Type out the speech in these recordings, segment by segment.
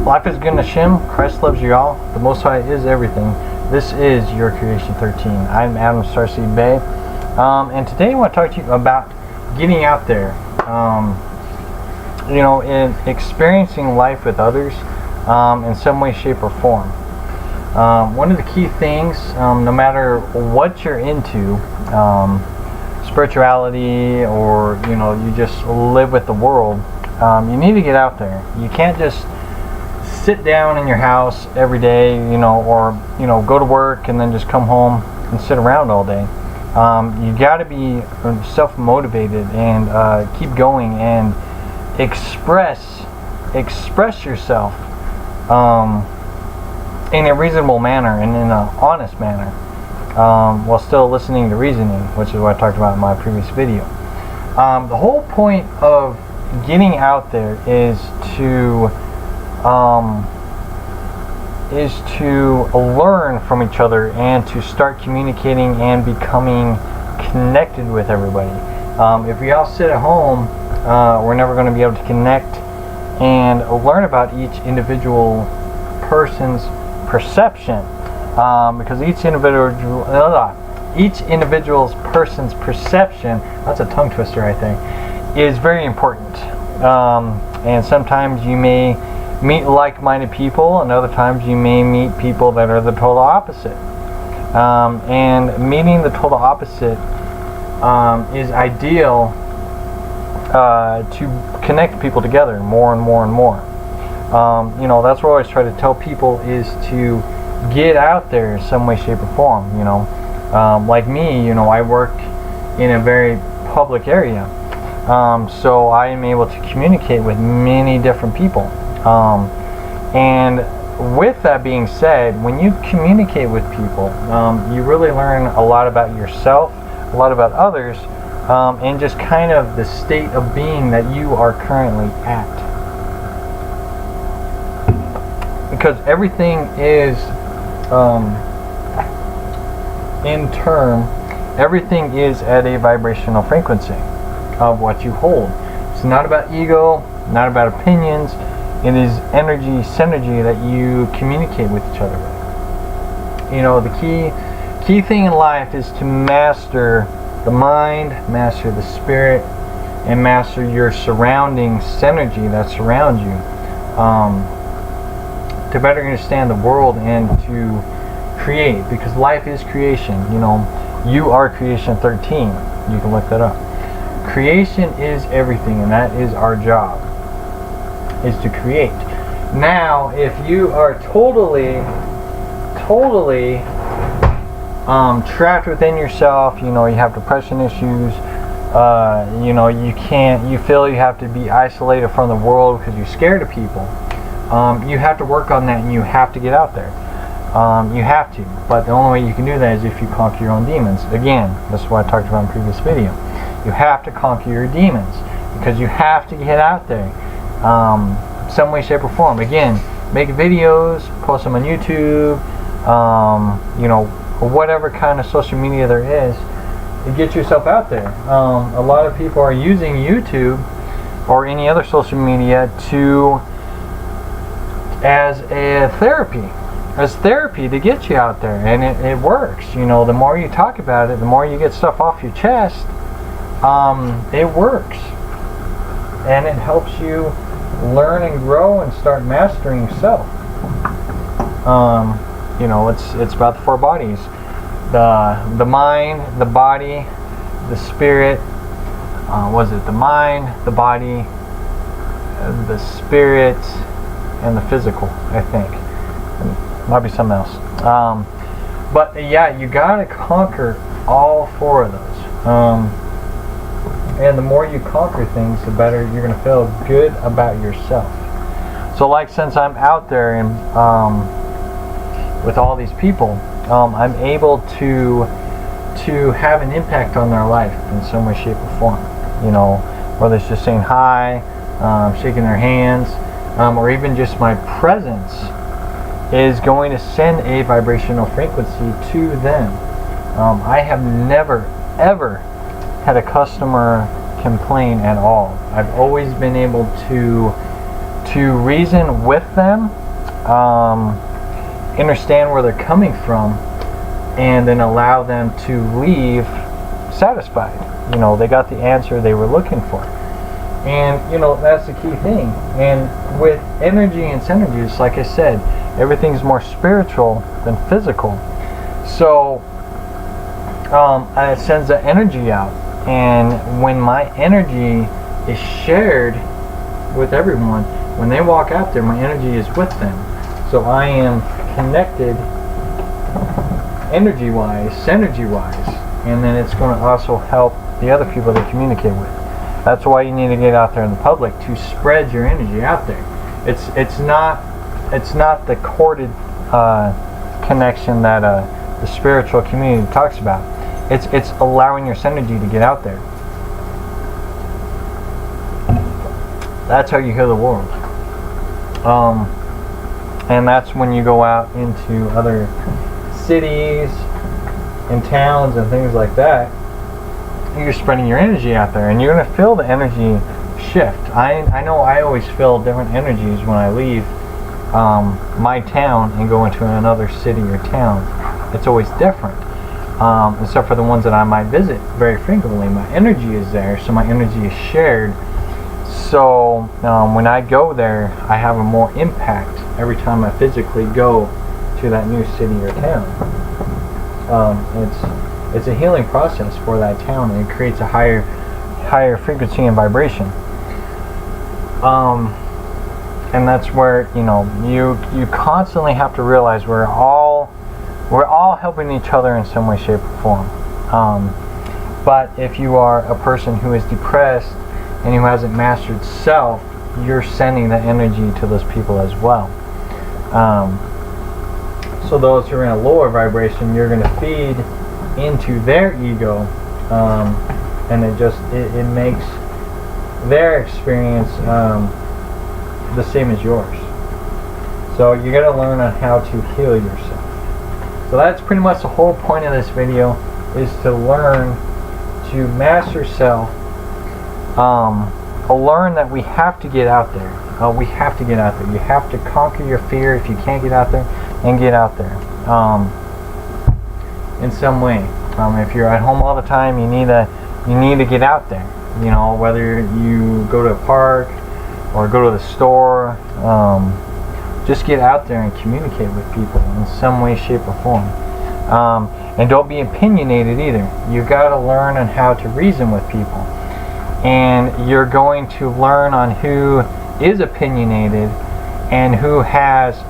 Life is good in Hashem. Christ loves you all. The Most High is everything. This is your Creation 13. I'm Adam Starseed Bey. And today I want to talk to you about getting out there. In experiencing life with others in some way, shape, or form. One of the key things, no matter what you're into, spirituality, or you just live with the world, you need to get out there. You can't just sit down in your house every day, or go to work and then just come home and sit around all day. You got to be self-motivated and keep going and express yourself in a reasonable manner and in an honest manner, while still listening to reasoning, which is what I talked about in my previous video. The whole point of getting out there is to learn from each other and to start communicating and becoming connected with everybody. If we all sit at home, we're never going to be able to connect and learn about each individual person's perception, because each individual's person's perception, that's a tongue twister I think, is very important. And sometimes you may meet like-minded people, and other times you may meet people that are the total opposite. And meeting the total opposite is ideal to connect people together more and more and more. That's what I always try to tell people, is to get out there in some way, shape, or form. Like me, I work in a very public area, so I am able to communicate with many different people. And with that being said, when you communicate with people, you really learn a lot about yourself, a lot about others, and just kind of the state of being that you are currently at. Because everything is, everything is at a vibrational frequency of what you hold. It's not about ego, not about opinions. It is energy, synergy that you communicate with each other with. The key thing in life is to master the mind, master the spirit, and master your surrounding synergy that surrounds you, to better understand the world and to create, because life is creation. You are Creation 13. You can look that up. Creation is everything, and that is our job, is to create. Now, if you are totally trapped within yourself, you have depression issues, you feel you have to be isolated from the world because you're scared of people, you have to work on that, and you have to get out there. You have to, but the only way you can do that is if you conquer your own demons. Again, this is what I talked about in the previous video. You have to conquer your demons, because you have to get out there, some way, shape, or form. Again, make videos, post them on YouTube, whatever kind of social media there is, and get yourself out there. A lot of people are using YouTube or any other social media as therapy to get you out there, and it works. The more you talk about it, the more you get stuff off your chest, it works, and it helps you learn and grow and start mastering yourself. It's about the four bodies: the mind, the body, the spirit. The mind, the body, the spirit, and the physical, I think. Might be something else. But yeah, you gotta conquer all four of those. And the more you conquer things, the better you're gonna feel good about yourself. So, since I'm out there and with all these people, I'm able to have an impact on their life in some way, shape, or form. Whether it's just saying hi, shaking their hands, or even just my presence is going to send a vibrational frequency to them. I have never, ever had a customer complain at all. I've always been able to to reason with them, understand where they're coming from, and then allow them to leave satisfied. You know, they got the answer they were looking for. And, you know, that's the key thing. And with energy and synergies, like I said, everything's more spiritual than physical. So, it sends the energy out. And when my energy is shared with everyone, when they walk out there, my energy is with them. So I am connected energy-wise, synergy-wise, and then it's going to also help the other people they communicate with. That's why you need to get out there in the public, to spread your energy out there. It's not the corded connection that the spiritual community talks about. It's allowing your synergy to get out there. That's how you heal the world. And that's when you go out into other cities and towns and things like that. You're spreading your energy out there, and you're going to feel the energy shift. I know I always feel different energies when I leave my town and go into another city or town. It's always different. Except for the ones that I might visit very frequently. My energy is there, so my energy is shared. So when I go there, I have a more impact every time I physically go to that new city or town. It's a healing process for that town, and it creates a higher frequency and vibration. And that's where, you know, you constantly have to realize we're all helping each other in some way, shape, or form. But if you are a person who is depressed and who hasn't mastered self, you're sending the energy to those people as well. So those who are in a lower vibration, you're going to feed into their ego, and it makes their experience the same as yours. So you got to learn on how to heal yourself. So that's pretty much the whole point of this video, is to learn to master self. Learn that we have to get out there. We have to get out there. You have to conquer your fear if you can't get out there, and get out there in some way. If you're at home all the time, you need to get out there. You know, whether you go to a park or go to the store, just get out there and communicate with people in some way, shape, or form. And don't be opinionated either. You got to learn on how to reason with people. And you're going to learn on who is opinionated and who has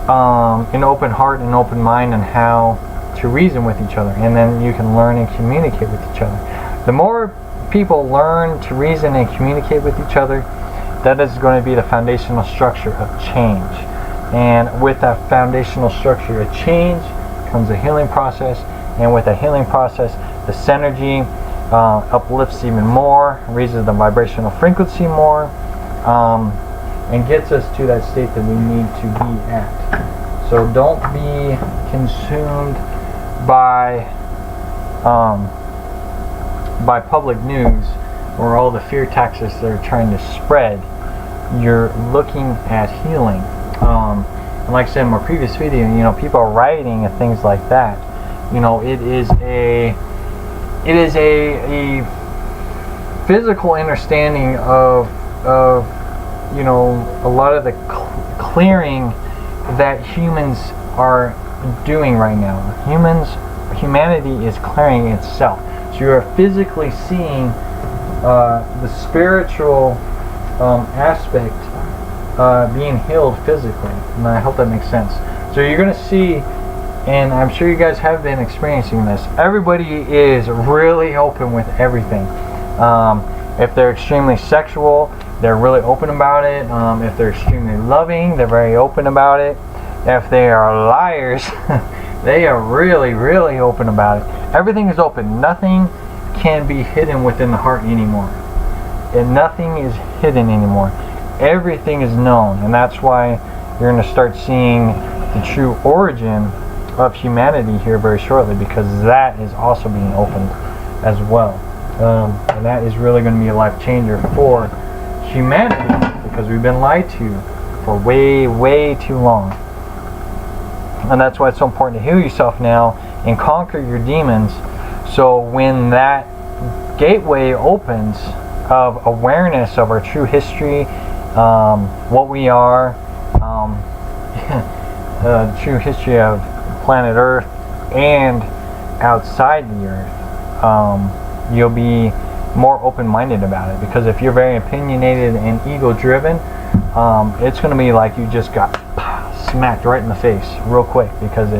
an open heart and open mind on how to reason with each other. And then you can learn and communicate with each other. The more people learn to reason and communicate with each other, that is going to be the foundational structure of change. And with that foundational structure of change comes a healing process. And with a healing process, the synergy uplifts even more, raises the vibrational frequency more, and gets us to that state that we need to be at. So don't be consumed by public news or all the fear tactics they're trying to spread. You're looking at healing. And like I said in my previous video, you know, people are rioting and things like that. You know, it is a physical understanding of you know, a lot of the clearing that humans are doing right now. Humanity is clearing itself. So you're physically seeing the spiritual aspect being healed physically, and I hope that makes sense. So you're going to see, and I'm sure you guys have been experiencing this, everybody is really open with everything. If they're extremely sexual, they're really open about it. If they're extremely loving, they're very open about it. If they are liars, they are really, really open about it. Everything is open. Nothing can be hidden within the heart anymore. And nothing is hidden anymore. Everything is known. And that's why you're going to start seeing the true origin of humanity here very shortly, because that is also being opened as well. And that is really going to be a life changer for humanity, because we've been lied to for way too long. And that's why it's so important to heal yourself now and conquer your demons, so when that gateway opens of awareness of our true history, what we are, true history of planet Earth and outside the Earth, you'll be more open-minded about it. Because if you're very opinionated and ego-driven, it's going to be like you just got smacked right in the face real quick, because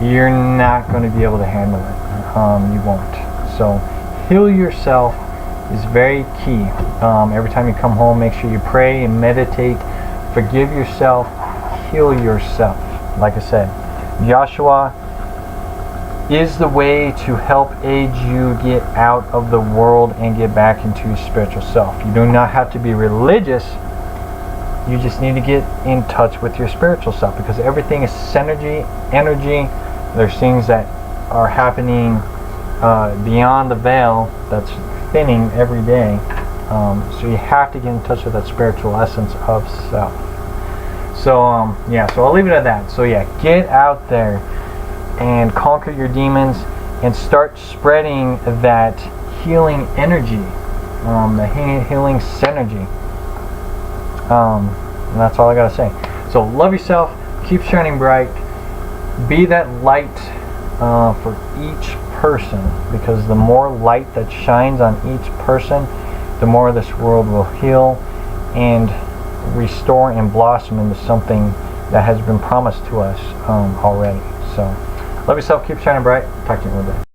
you're not going to be able to handle it. You won't. So heal yourself is very key. Every time you come home, make sure you pray and meditate. Forgive yourself. Heal yourself. Like I said, Joshua is the way to help aid you get out of the world and get back into your spiritual self. You do not have to be religious. You just need to get in touch with your spiritual self, because everything is synergy, energy. There's things that are happening beyond the veil that's thinning every day. So you have to get in touch with that spiritual essence of self. So yeah, so I'll leave it at that. So yeah, get out there and conquer your demons and start spreading that healing energy, the healing synergy. And that's all I gotta say. So love yourself, keep shining bright, be that light for each person, because the more light that shines on each person, the more this world will heal and restore and blossom into something that has been promised to us already. So love yourself, keep shining bright, talk to you in a little bit.